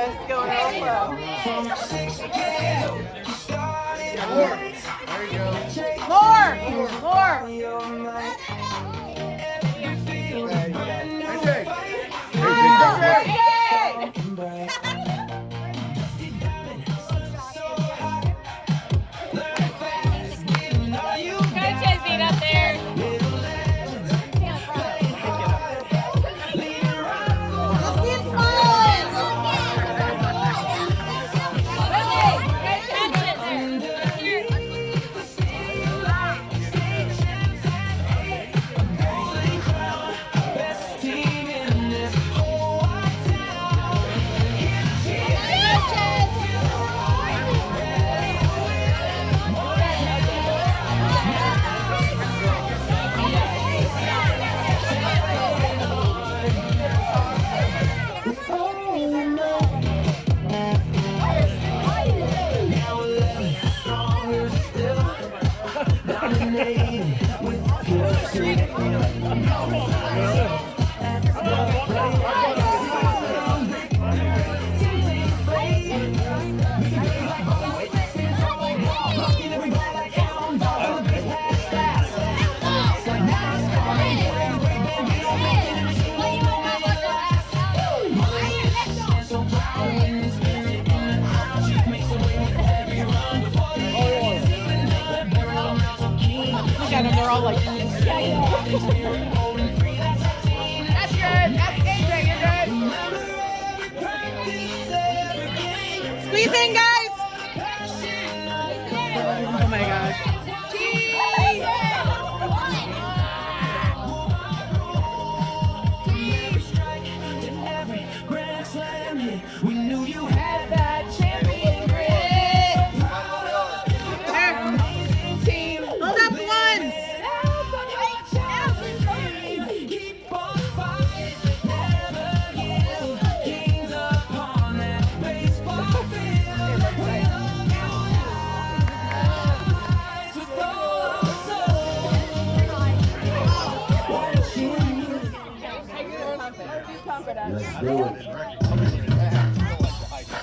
Let's go, Alpha. Coaches, beat up there. Look at them, they're all like, That's good. That's AJ. You're good. squeeze in, guys. Oh my gosh. We knew you had that champion grit. Hold up one. Keep on fighting, never yield. Kings upon that baseball field. With all our soul. Let's do it.